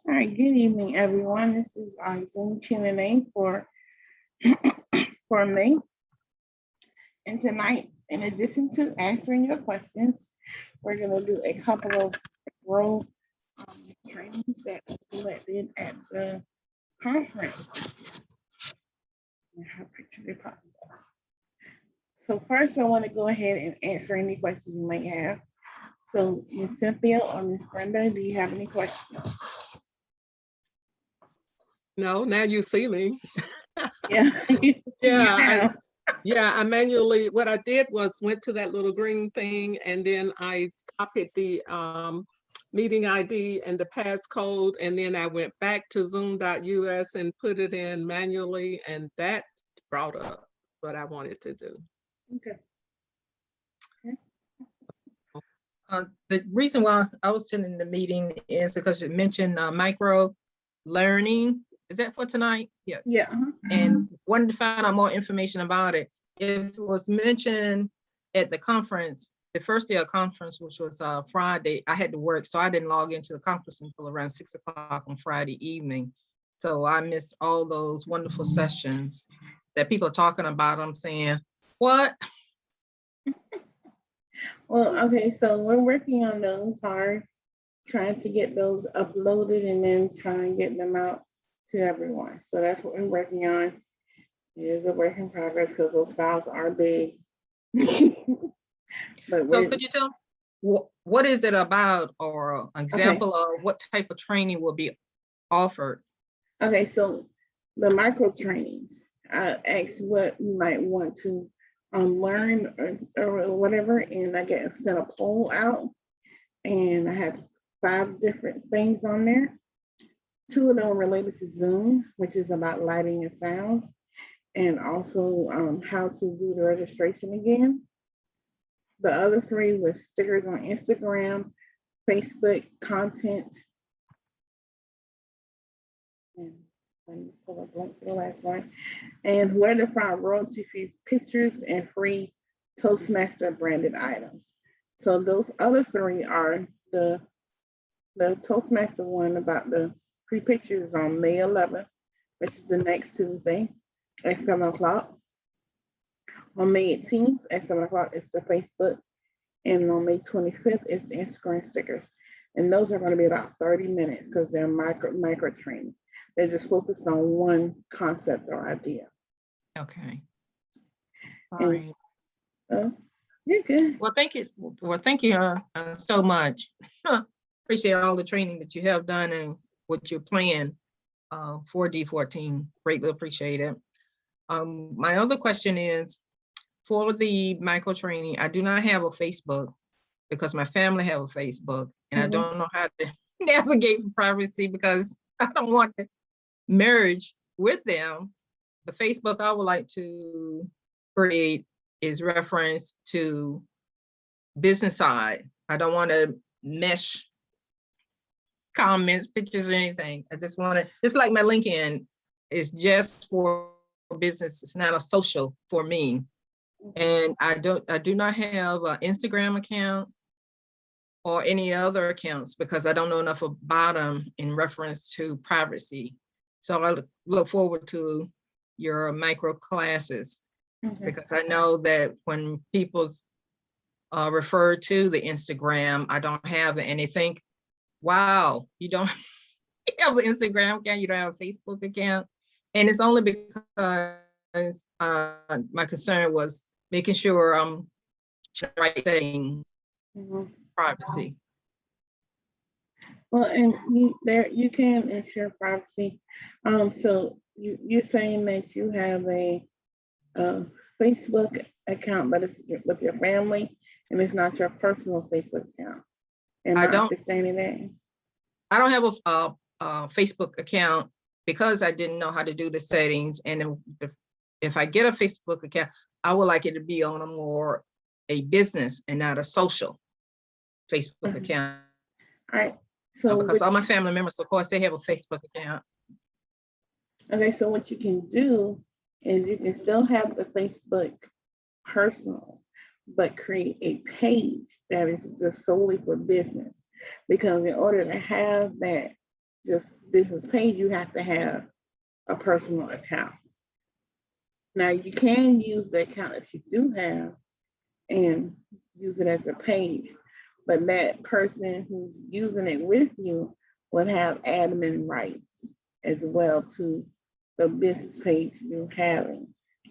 All right, good evening, everyone. This is our Zoom Q&A for May. And tonight, in addition to answering your questions, we're going to do a couple of role trainings that we selected at the conference. So first, I want to go ahead and answer any questions you may have. So Ms. Cynthia or Ms. Brenda, do you have any questions? No, now you see me. Yeah. I manually, what I did was went to that little green thing and then I copied the meeting ID and the passcode, and then I went back to zoom.us and put it in manually, and that brought up what I wanted to do. Okay. The reason why I was attending the meeting is because you mentioned micro learning. Is that for tonight? Yes. Yeah. And wanted to find out more information about it. It was mentioned at the conference, the first day of conference, which was Friday. I had to work, so I didn't log into the conference until around 6 o'clock on Friday evening. So I missed all those wonderful sessions that people are talking about. I'm saying, what? Well, okay, so we're working on those hard, trying to get those uploaded and then try and get them out to everyone. So that's what we're working on. It is a work in progress because those files are big. But So could you tell what is it about, or an example of what type of training will be offered? Okay, so the micro trainings, I asked what you might want to learn or whatever, and I get sent a poll out, and I have 5 different things on there. 2 of them are related to Zoom, which is about lighting and sound, and also how to do the registration again. The other 3 were stickers on Instagram, Facebook content, and let me pull up the last one, and where to find royalty-free pictures and free Toastmaster branded items. So those other 3 are the Toastmaster one about the free pictures is on May 11th, which is the next Tuesday at 7 o'clock. On May 18th at 7 o'clock, it's the Facebook. And on May 25th, it's the Instagram stickers. And those are going to be about 30 minutes because they're micro training. They're just focused on one concept or idea. Okay. All And, right. You're good. Well, thank you. Well, thank you so much. Appreciate all the training that you have done and what you're planning for D14. Greatly appreciate it. My other question is, for the micro training, I do not have a Facebook because my family have a Facebook, and I don't know how to navigate for privacy because I don't want to merge with them. The Facebook I would like to create is reference to business side. I don't want to mesh comments, pictures, or anything. I just want to, just like my LinkedIn is just for business. It's not a social for me. And I do not have an Instagram account or any other accounts because I don't know enough about them in reference to privacy. So I look forward to your micro classes because I know that when people refer to the Instagram, I don't have it, and they think, wow, you don't have an Instagram account, you don't have a Facebook account. And it's only because my concern was making sure I'm right thing, privacy. Well, and you can ensure privacy. So you're saying that you have a Facebook account, but it's with your family, and it's not your personal Facebook account. Am I understanding that? I don't have a Facebook account because I didn't know how to do the settings. And if I get a Facebook account, I would like it to be on a business and not a social Facebook account. All right. So because all my family members, of course, they have a Facebook account. Okay, so what you can do is you can still have the Facebook personal, but create a page that is just solely for business. Because in order to have that just business page, you have to have a personal account. Now you can use the account that you do have and use it as a page, but that person who's using it with you would have admin rights as well to the business page you're having.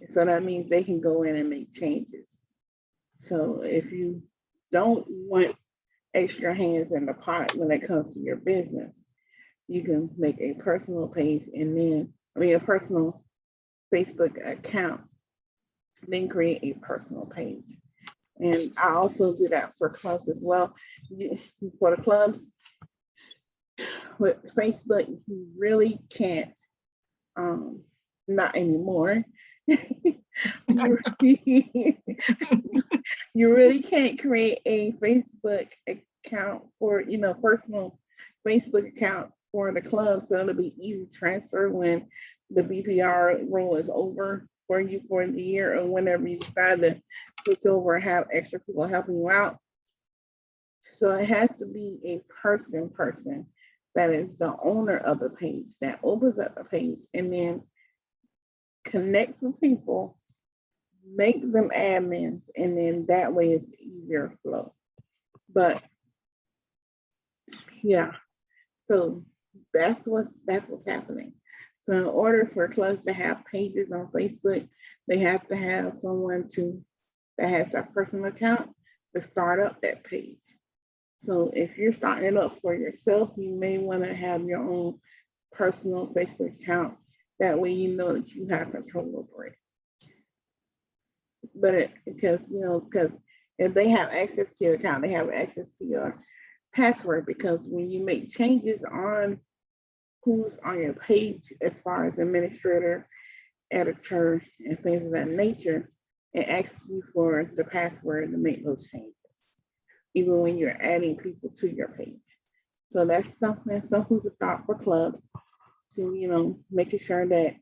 So that means they can go in and make changes. So if you don't want extra hands in the pot when it comes to your business, you can make a personal page and then, a personal Facebook account, then create a personal page. And I also do that for clubs as well. For the clubs, with Facebook, you really can't, not anymore. You really can't create a Facebook account for, personal Facebook account for the club. So it'll be easy transfer when the BPR role is over for you for the year, or whenever you decide to switch over and have extra people helping you out. So it has to be a person that is the owner of the page, that opens up the page and then connects with people, make them admins, and then that way it's easier flow. But yeah, so that's what's happening. So in order for clubs to have pages on Facebook, they have to have someone that has a personal account to start up that page. So if you're starting it up for yourself, you may want to have your own personal Facebook account. That way you know that you have control over it. But because if they have access to your account, they have access to your password, because when you make changes on who's on your page as far as administrator, editor, and things of that nature, it asks you for the password to make those changes, even when you're adding people to your page. So that's something, some food for thought for clubs to, making sure that,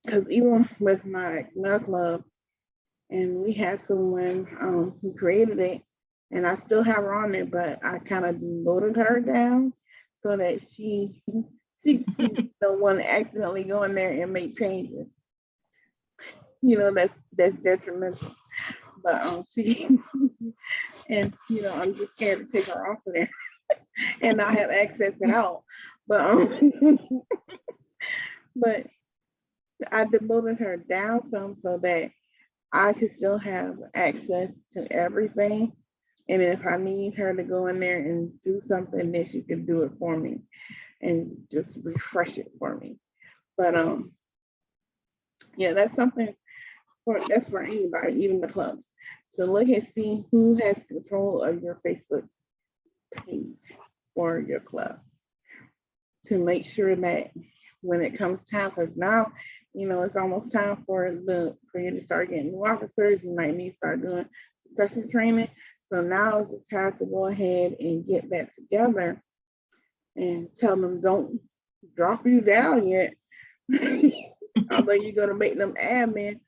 because even with my club, and we have someone who created it, and I still have her on there, but I kind of demoted her down so that she don't want to accidentally go in there and make changes. That's detrimental. But she and I'm just scared to take her off of there and not have access at all. But but I demoted her down some so that I could still have access to everything. And if I need her to go in there and do something, then she can do it for me and just refresh it for me. But yeah, that's something that's for anybody, even the clubs. So look and see who has control of your Facebook page or your club, to make sure that when it comes time, because now, it's almost time for you to start getting new officers. You might need to start doing succession training. So now is the time to go ahead and get that together and tell them, don't drop you down yet. Although you're going to make them admin,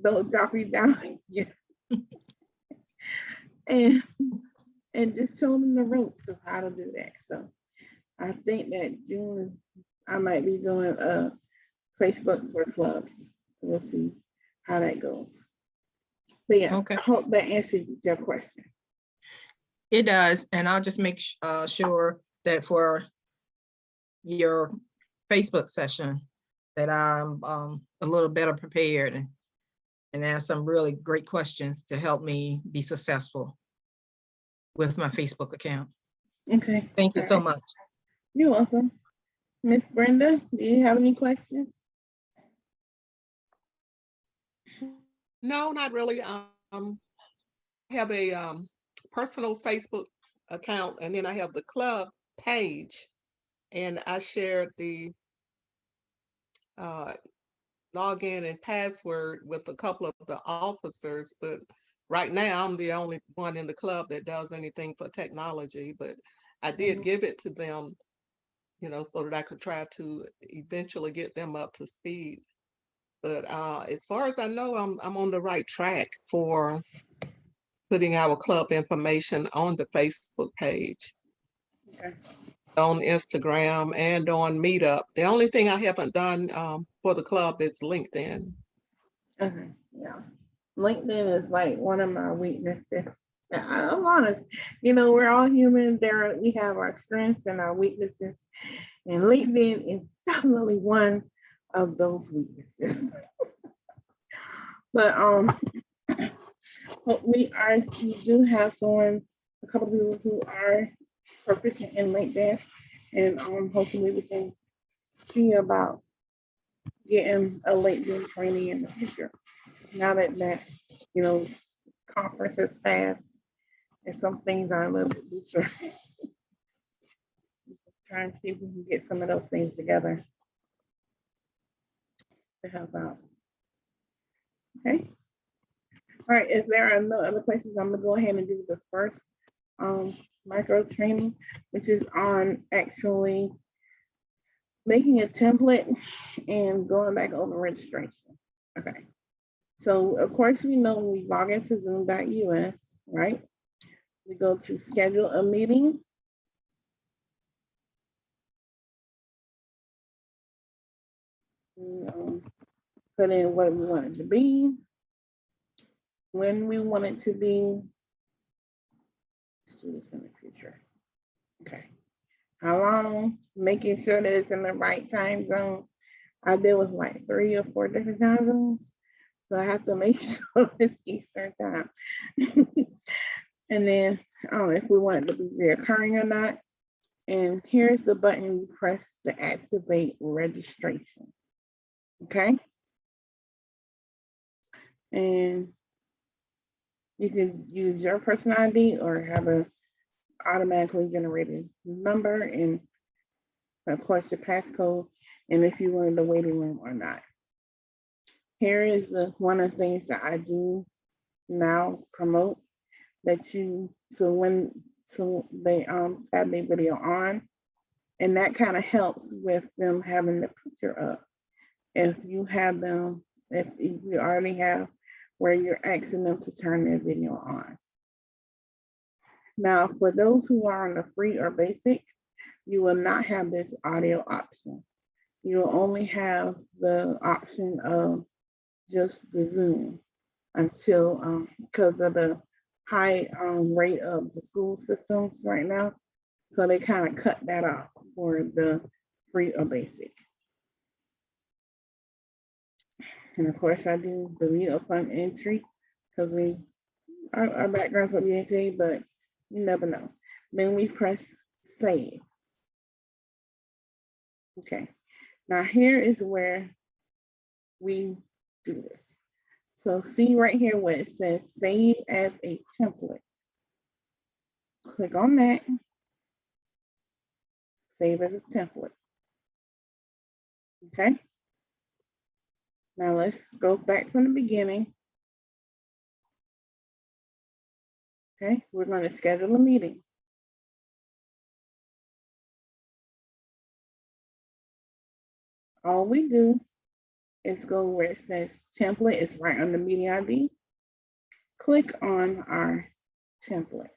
don't drop you down yet. and just show them the ropes of how to do that. So I think that June, I might be doing a Facebook for clubs. We'll see how that goes. But yes, okay. I hope that answers your question. It does, and I'll just make sure that for your Facebook session that I'm a little better prepared and ask some really great questions to help me be successful with my Facebook account. Okay. Thank you so much. You're welcome. Miss Brenda, do you have any questions? No, not really. I have a personal Facebook account, and then I have the club page, and I shared the login and password with a couple of the officers, but right now I'm the only one in the club that does anything for technology. But I did give it to them, so that I could try to eventually get them up to speed. But as far as I know, I'm on the right track for putting our club information on the Facebook page. Okay. on Instagram and on Meetup. The only thing I haven't done for the club is LinkedIn. Okay, yeah. LinkedIn is like one of my weaknesses. I'm honest. You know, we're all human. We have our strengths and our weaknesses, and LinkedIn is definitely one of those weaknesses. But we do have a couple of people who are proficient in LinkedIn, and hopefully we can see about getting a LinkedIn training in the future. Now that you know, conference has passed and some things are a little bit looser. Trying to see if we can get some of those things together to help out. Okay. All right, if there are no other questions, I'm gonna go ahead and do the first micro training, which is on actually making a template and going back over registration. Okay. So of course, we know we log into zoom.us, right? We go to schedule a meeting. Put in what we want it to be, when we want it to be. Students in the future. Okay. How long? Making sure that it's in the right time zone. I deal with like 3 or 4 different time zones. So I have to make sure it's Eastern time. And then if we want it to be reoccurring or not. And here's the button you press to activate registration. Okay. And you can use your person ID or have a automatically generated number, and of course your passcode, and if you wanted the waiting room or not. Here is one of the things that I do now promote, that so they have their video on, and that kind of helps with them having the picture up. If you already have where you're asking them to turn their video on. Now, for those who are on the free or basic, you will not have this audio option. You'll only have the option of just the Zoom until, because of the high rate of the school systems right now. So they kind of cut that off for the free or basic. And of course, I do the mutual fund entry because our backgrounds will be okay, but you never know. Then we press save. Okay. Now here is where we do this. So see right here where it says save as a template. Click on that. Save as a template. Okay. Now let's go back from the beginning. Okay, we're going to schedule a meeting. All we do is go where it says template, it's right on the meeting ID. Click on our template,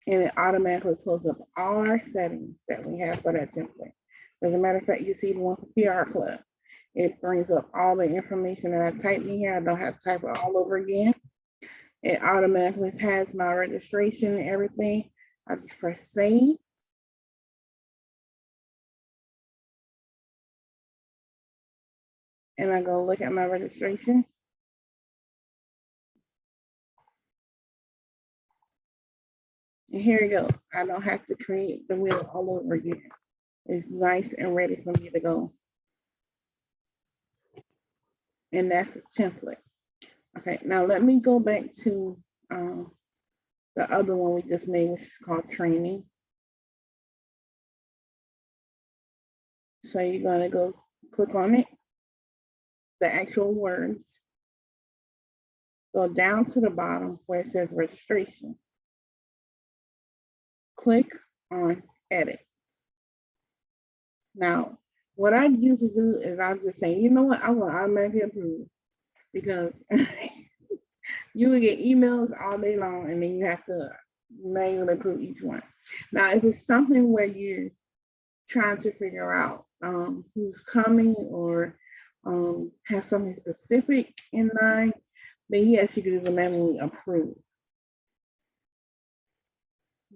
and it automatically pulls up all our settings that we have for that template. As a matter of fact, you see the one for PR Club. It brings up all the information that I typed in here. I don't have to type it all over again. It automatically has my registration and everything. I just press save. And I go look at my registration. And here it goes. I don't have to create the wheel all over again. It's nice and ready for me to go. And that's a template. Okay, now let me go back to the other one we just made, which is called training. So you're gonna go click on it, the actual words. Go down to the bottom where it says registration. Click on edit. Now, what I usually do is I'll just say, you know what, I want to automatically approve, because you will get emails all day long and then you have to manually approve each one. Now, if it's something where you're trying to figure out who's coming or have something specific in mind, then yes, you can do the manually approve.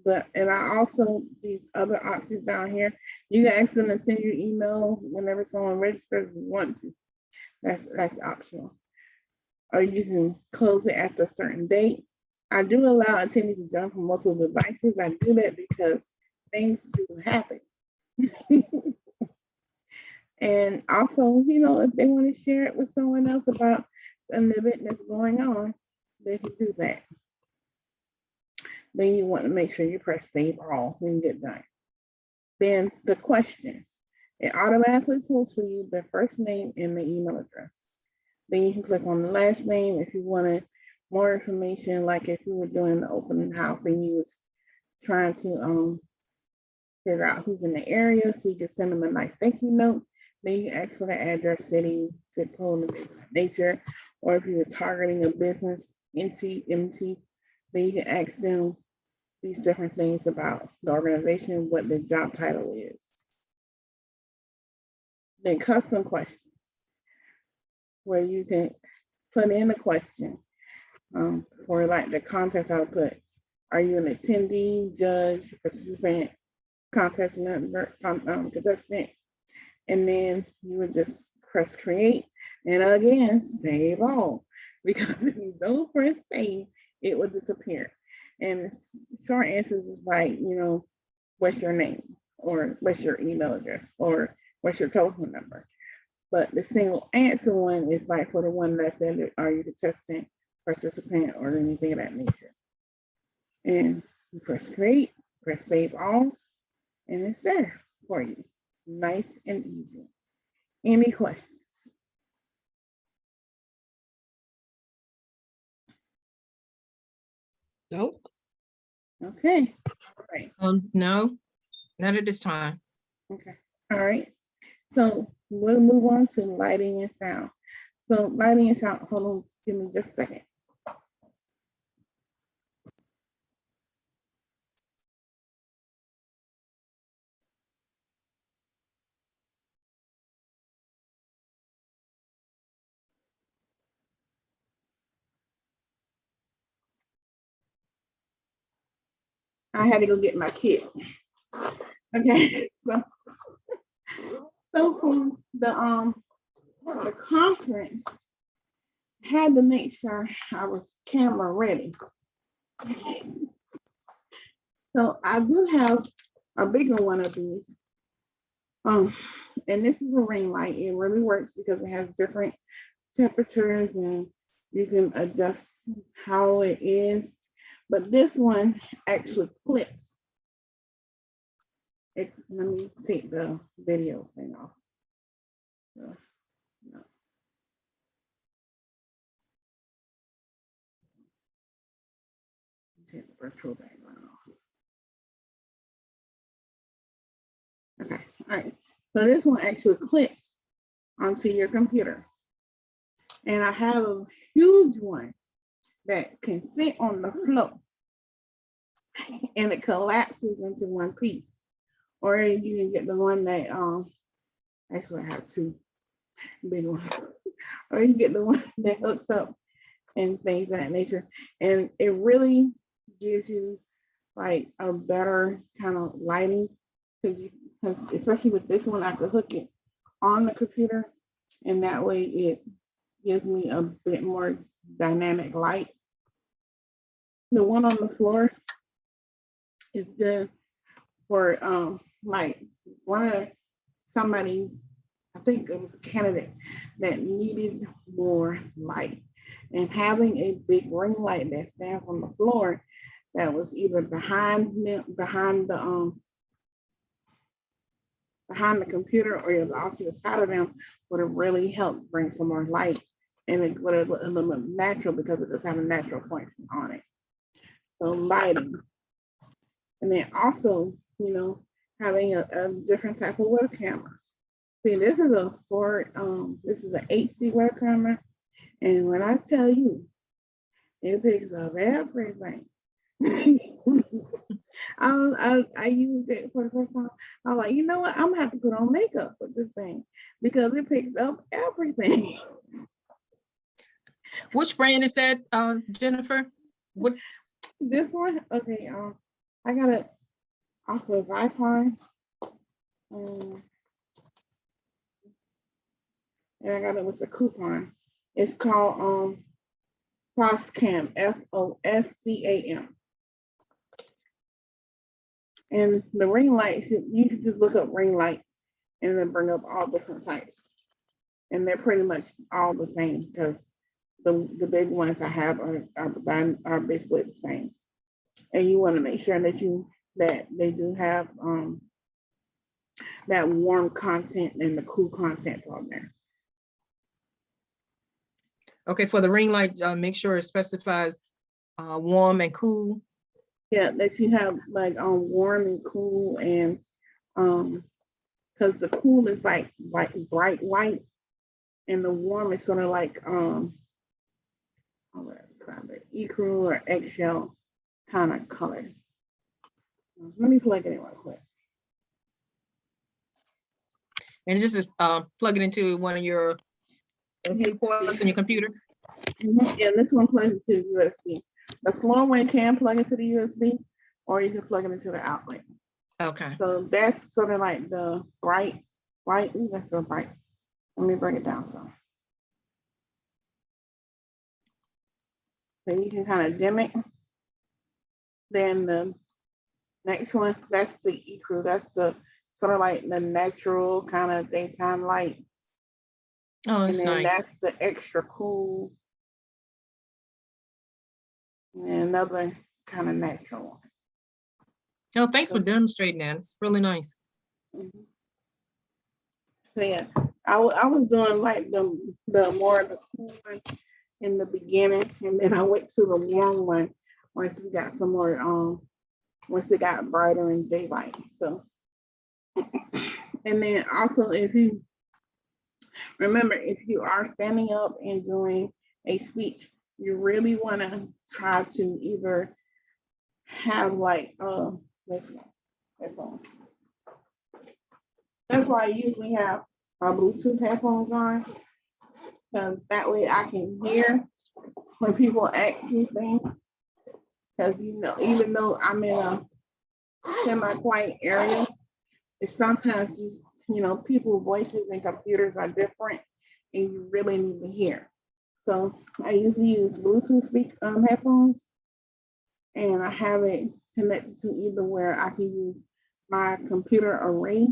But, and I also, these other options down here, you can ask them to send you email whenever someone registers, if you want to. That's optional. Or you can close it after a certain date. I do allow attendees to jump from multiple devices. I do that because things do happen. And also, you know, if they want to share it with someone else about an event that's going on, they can do that. Then you want to make sure you press save all when you get done. Then the questions. It automatically pulls for you the first name and the email address. Then you can click on the last name if you wanted more information, like if you were doing the opening house and you was trying to figure out who's in the area, so you can send them a nice thank you note. Then you ask for the address, city, zip code, and things of that nature. Or if you were targeting a business, MT, then you can ask them these different things about the organization, what the job title is. Then custom questions, where you can put in a question for like the contest. I would put, are you an attendee, judge, participant, contest member, contestant? And then you would just press create, and again, save all, because if you don't press save, it will disappear. And the short answers is like, you know, what's your name, or what's your email address, or what's your telephone number. But the single answer one is like for the one that said, are you contestant, participant, or anything of that nature. And you press create, press save all, and it's there for you. Nice and easy. Any questions? Nope. Okay. All right. No, not at this time. Okay. All right. So we'll move on to lighting and sound. So lighting and sound, hold on, give me just a second. I had to go get my kit. Okay, so for the conference, I had to make sure I was camera ready. So I do have a bigger one of these. And this is a ring light. It really works because it has different temperatures and you can adjust how it is. But this one actually clips. Let me take the video thing off. No. Take the virtual background off. Okay, all right. So this one actually clips onto your computer. And I have a huge one that can sit on the floor and it collapses into one piece. Or you can get the one that actually I have two big ones. Or you can get the one that hooks up and things of that nature. And it really gives you like a better kind of lighting, because especially with this one, I could hook it on the computer and that way it gives me a bit more dynamic light. The one on the floor is good for like somebody, I think it was a candidate that needed more light, and having a big ring light that stands on the floor that was either behind the computer or it was off to the side of them would have really helped bring some more light, and it would have looked a little bit natural because it does have a natural point on it. So lighting. And then also, you know, having a different type of web camera. See, this is a Ford, this is an HD web camera. And when I tell you, it picks up everything. I used it for the first time. I was like, you know what? I'm gonna have to put on makeup with this thing because it picks up everything. Which brand is that, Jennifer? What? This one, okay. I got it off of Wi-Fi. And I got it with a coupon. It's called Foscam, Foscam. And the ring lights, you can just look up ring lights and then bring up all different types. And they're pretty much all the same because the big ones I have are basically the same. And you want to make sure that they do have that warm content and the cool content on there. Okay, for the ring light, make sure it specifies warm and cool. Yeah, that you have like warm and cool, and because the cool is like bright white, and the warm is sort of like ecru or eggshell kind of color. Let me plug it in real quick. And this is plug it into one of your SD ports on your computer. Yeah, this one plugs into USB. The floor one can plug into the USB, or you can plug it into the outlet. Okay. So that's sort of like the bright white. Ooh, that's so bright. Let me bring it down some. So you can kind of dim it. Then the next one, that's the ecru. That's the sort of like the natural kind of daytime light. Oh, And that's then nice. that's the extra cool. And another kind of natural one. Oh, thanks for demonstrating that. It's really nice. Mhm. So yeah, I was doing like the more the cool one in the beginning, and then I went to the warm one once we got some more once it got brighter in daylight. So and then also if you remember, if you are standing up and doing a speech, you really want to try to either have like this one, headphones. That's why I usually have my Bluetooth headphones on, because that way I can hear when people ask me things. Because you know, even though I'm in a semi-quiet area, it's sometimes just, you know, people's voices and computers are different, and you really need to hear. So I usually use Bluetooth headphones, and I have it connected to either where I can use my computer array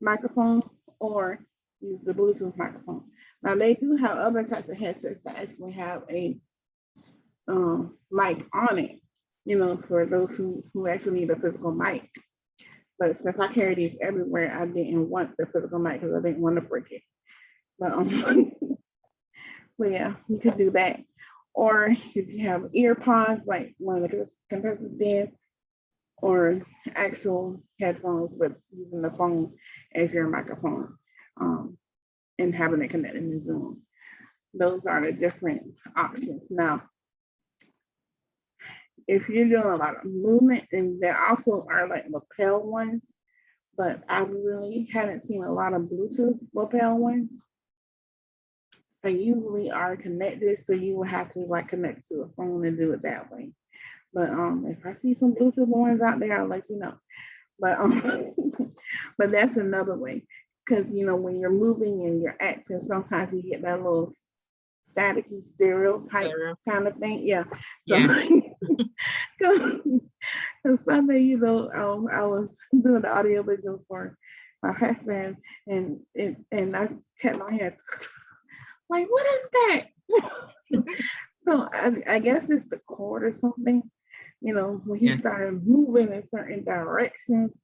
microphone or use the Bluetooth microphone. Now they do have other types of headsets that actually have a mic on it, you know, for those who actually need a physical mic. But since I carry these everywhere, I didn't want the physical mic because I didn't want to break it. But yeah, you could do that. Or if you have ear pods, like one of the contestants did, or actual headphones, but using the phone as your microphone, and having it connected to Zoom. Those are the different options. Now, if you're doing a lot of movement, and there also are like lapel ones, but I really haven't seen a lot of Bluetooth lapel ones. They usually are connected, so you will have to like connect to a phone and do it that way. But if I see some Bluetooth ones out there, I'll let you know. But but that's another way, because you know when you're moving and you're acting, sometimes you get that little staticky stereotype kind of thing. Yeah. Yeah. Because Sunday, you know, I was doing the audio visual for my pastor, and I just kept my head like, what is that? So I guess it's the cord or something. You know, when he started moving in certain directions,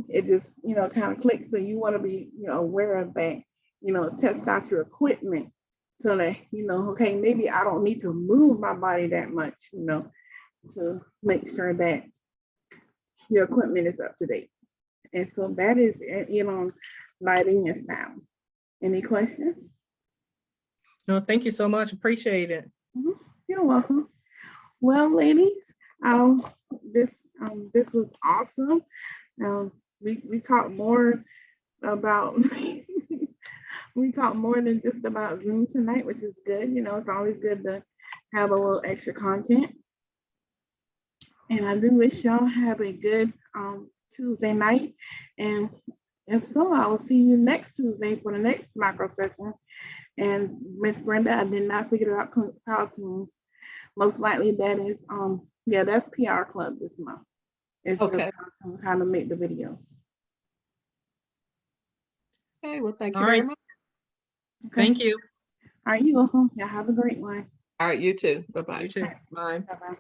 it just, you know, kind of clicks. So you want to be, you know, aware of that, you know, test out your equipment so that, you know, okay, maybe I don't need to move my body that much, you know, to make sure that your equipment is up to date. And so that is it, you know, lighting and sound. Any questions? No, thank you so much. Appreciate it. You're welcome. Well, ladies, This was awesome. We talked more about we talked more than just about Zoom tonight, which is good. You know, it's always good to have a little extra content. And I do wish y'all have a good Tuesday night. And if so, I will see you next Tuesday for the next micro session. And Miss Brenda, I did not figure out Cartoons. Most likely that is yeah, that's PR Club this month. It's the Okay. Cartoons, how to make the videos. Okay, well, thank you All very right. much. Okay. Thank you. All right, you're welcome. Y'all have a great one. All right, you too. Bye-bye. You too. Bye. Bye-bye.